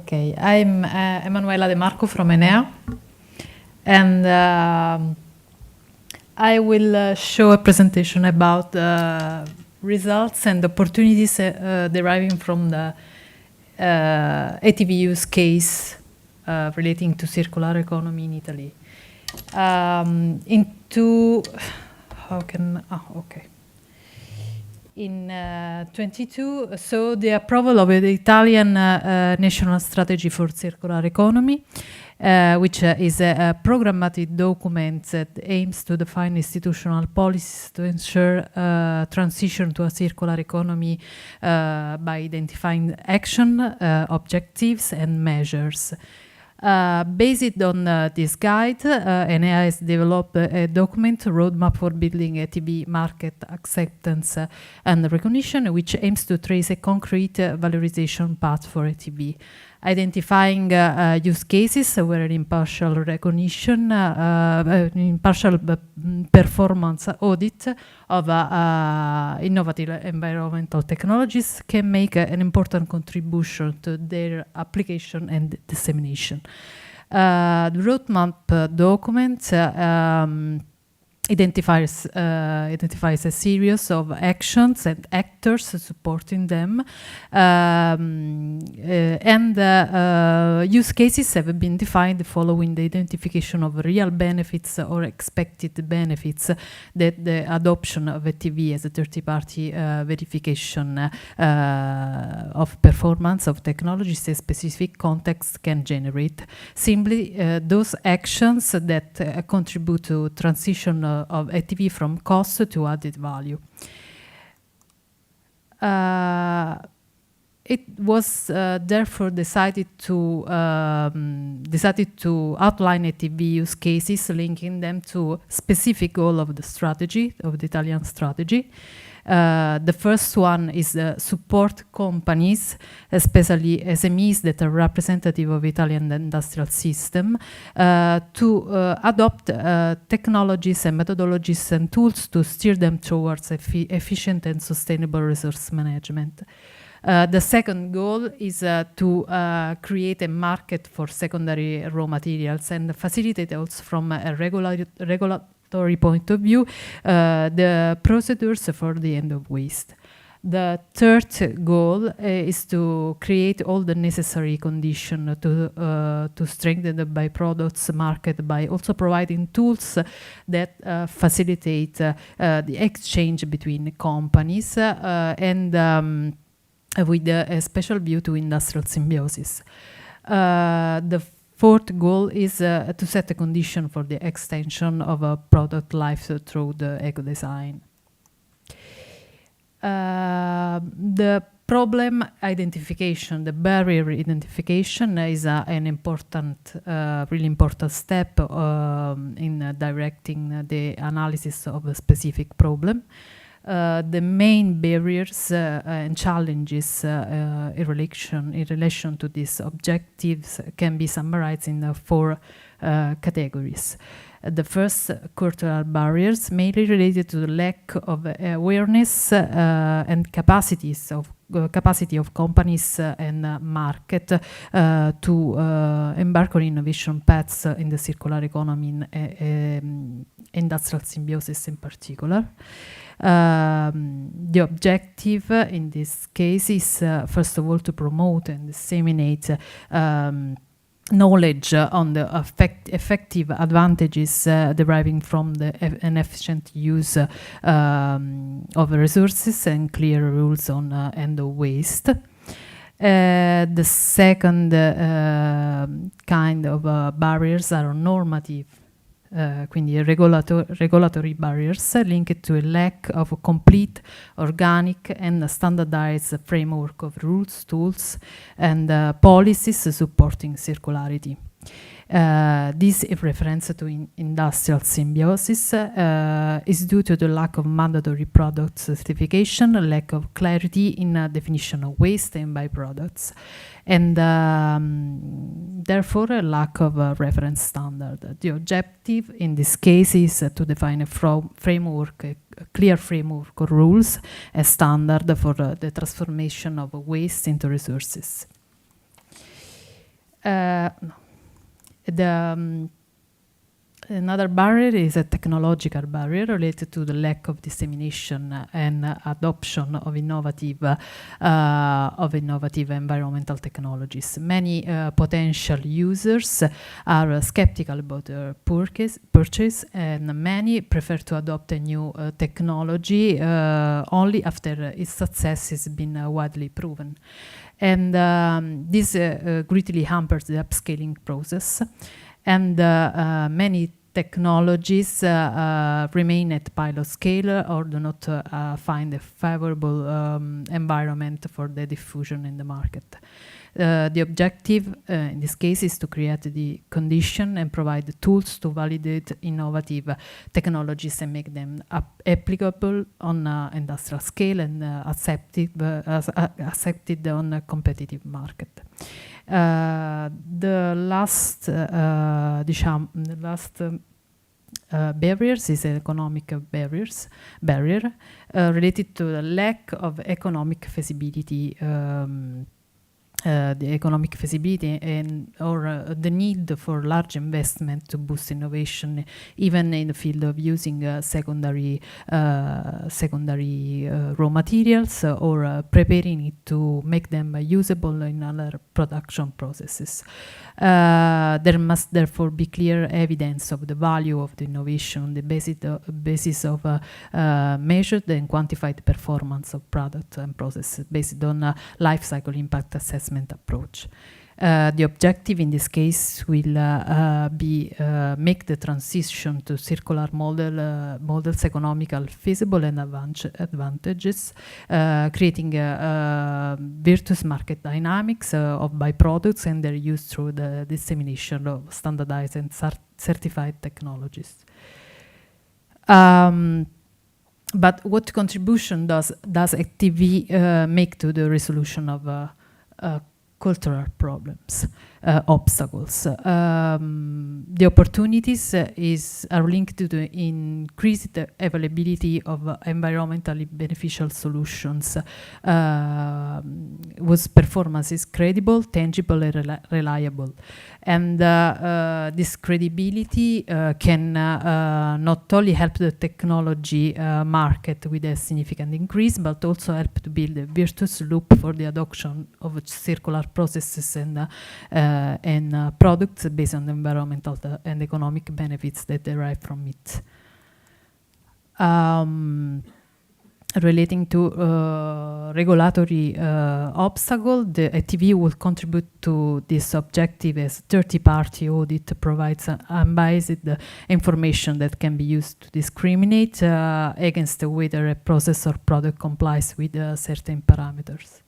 Okay, I'm Emanuela De Marco from ENEA, and I will show a presentation about results and opportunities deriving from the ETV use case relating to circular economy in Italy. In 22, so the approval of the Italian National Strategy for Circular Economy, which is a programmatic document that aims to define institutional policies to ensure transition to a circular economy by identifying action, objectives, and measures. Based on this guide, ENEA has developed a document, roadmap for building ETV market acceptance and recognition, which aims to trace a concrete valorization path for ETV, identifying use cases where an impartial recognition, impartial performance audit of innovative environmental technologies can make an important contribution to their application and dissemination. The roadmap document identifies a series of actions and actors supporting them, and use cases have been defined following the identification of real benefits or expected benefits that the adoption of ETV as a third-party verification of performance of technologies in specific contexts can generate. Simply, those actions that contribute to transition of ETV from cost to added value. It was therefore decided to outline ETV use cases, linking them to specific goal of the strategy, of the Italian strategy. The first one is support companies, especially SMEs that are representative of Italian industrial system, to adopt technologies and methodologies and tools to steer them towards efficient and sustainable resource management. The second goal is to create a market for secondary raw materials and facilitate also from a regulatory point of view the procedures for the end of waste. The third goal is to create all the necessary conditions to strengthen the byproducts market by also providing tools that facilitate the exchange between companies and with a special view to industrial symbiosis. The fourth goal is to set a condition for the extension of a product life through the eco-design. The problem identification, the barrier identification is an important, really important step in directing the analysis of a specific problem. The main barriers and challenges in relation to these objectives can be summarized in 4 categories. The first, cultural barriers, mainly related to the lack of awareness and capacity of companies and market to embark on innovation paths in the circular economy, in industrial symbiosis in particular. The objective in this case is first of all to promote and disseminate knowledge on the effective advantages deriving from an efficient use of resources and clear rules on end of waste. The second kind of barriers are normative, quindi regulatory barriers linked to a lack of a complete, organic and standardized framework of rules, tools and policies supporting circularity. This, in reference to industrial symbiosis, is due to the lack of mandatory product certification, lack of clarity in definition of waste and byproducts, and therefore a lack of a reference standard. The objective in this case is to define a framework, a clear framework of rules, a standard for the transformation of waste into resources. Another barrier is a technological barrier related to the lack of dissemination and adoption of innovative environmental technologies. Many potential users are skeptical about their purchase, and many prefer to adopt a new technology only after its success has been widely proven. And this greatly hampers the upscaling process. And many technologies remain at pilot scale or do not find a favorable environment for the diffusion in the market. The objective in this case is to create the condition and provide the tools to validate innovative technologies and make them applicable on industrial scale and accepted on a competitive market. The last barriers is economic barrier related to the lack of economic feasibility. The economic feasibility and or the need for large investment to boost innovation, even in the field of using secondary raw materials or preparing it to make them usable in other production processes. There must therefore be clear evidence of the value of the innovation on the basis of measured and quantified performance of product and processes based on a life cycle impact assessment approach. The objective in this case will be make the transition to circular models economical feasible and advantages, creating virtuous market dynamics of byproducts and their use through the dissemination of standardized and certified technologies. But what contribution does ETV make to the resolution of cultural problems, obstacles? The opportunities are linked to the increased availability of environmentally beneficial solutions whose performance is credible, tangible, and reliable. And this credibility can not only help the technology market with a significant increase, but also help to build a virtuous loop for the adoption of circular processes and products based on the environmental and economic benefits that derive from it. Relating to regulatory obstacle, the ETV will contribute to this objective as third-party audit provides unbiased information that can be used to discriminate against whether a process or product complies with certain parameters.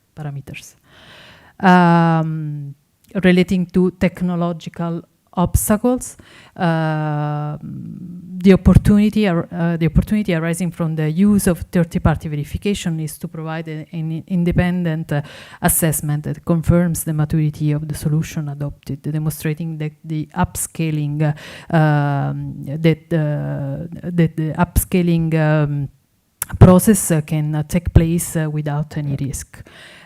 Relating to technological obstacles, the opportunity arising from the use of third-party verification is to provide an independent assessment that confirms the maturity of the solution adopted, demonstrating that the upscaling process can take place without any risk.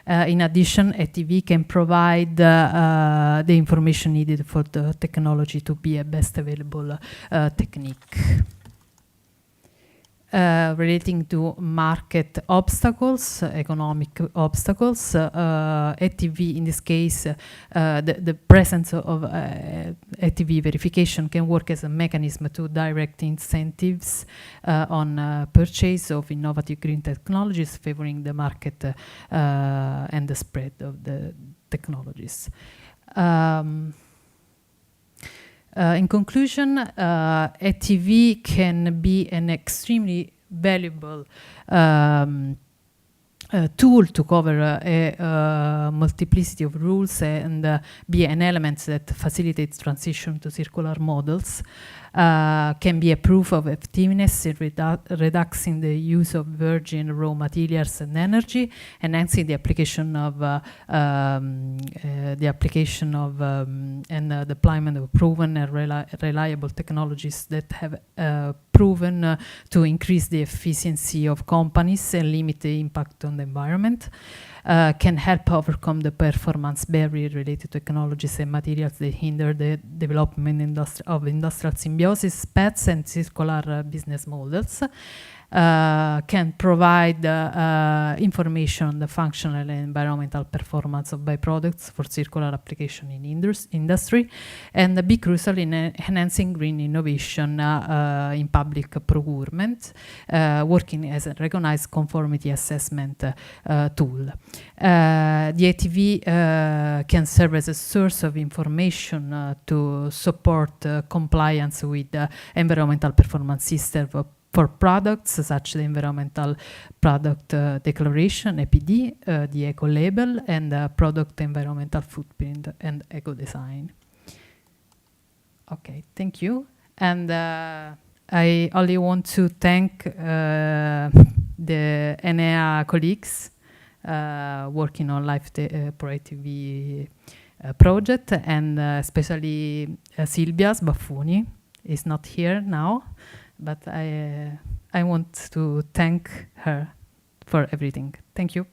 In addition, ETV can provide the information needed for the technology to be a best available technique. Relating to market obstacles, economic obstacles, ETV in this case, the presence of ETV verification can work as a mechanism to direct incentives on purchase of innovative green technologies, favoring the market and the spread of the technologies. In conclusion, ETV can be an extremely valuable tool to cover a multiplicity of rules and be an element that facilitates transition to circular models, can be a proof of effectiveness in reducing the use of virgin raw materials and energy, enhancing the application of and deployment of proven and reliable technologies that have proven to increase the efficiency of companies and limit the impact on the environment. can help overcome the performance barrier related to technologies and materials that hinder the development of industrial symbiosis, pets, and circular business models. Can provide information on the functional and environmental performance of byproducts for circular application in industry, and be crucial in enhancing green innovation in public procurement, working as a recognized conformity assessment tool. The ETV can serve as a source of information to support compliance with the environmental performance system for products such as the Environmental Product Declaration, EPD, the Eco Label, and Product Environmental Footprint and Eco Design. Okay, thank you. And I only want to thank the ENEA colleagues working on LIFEproETV project, and especially Silvia Sbaffuni is not here now. But I want to thank her for everything. Thank you.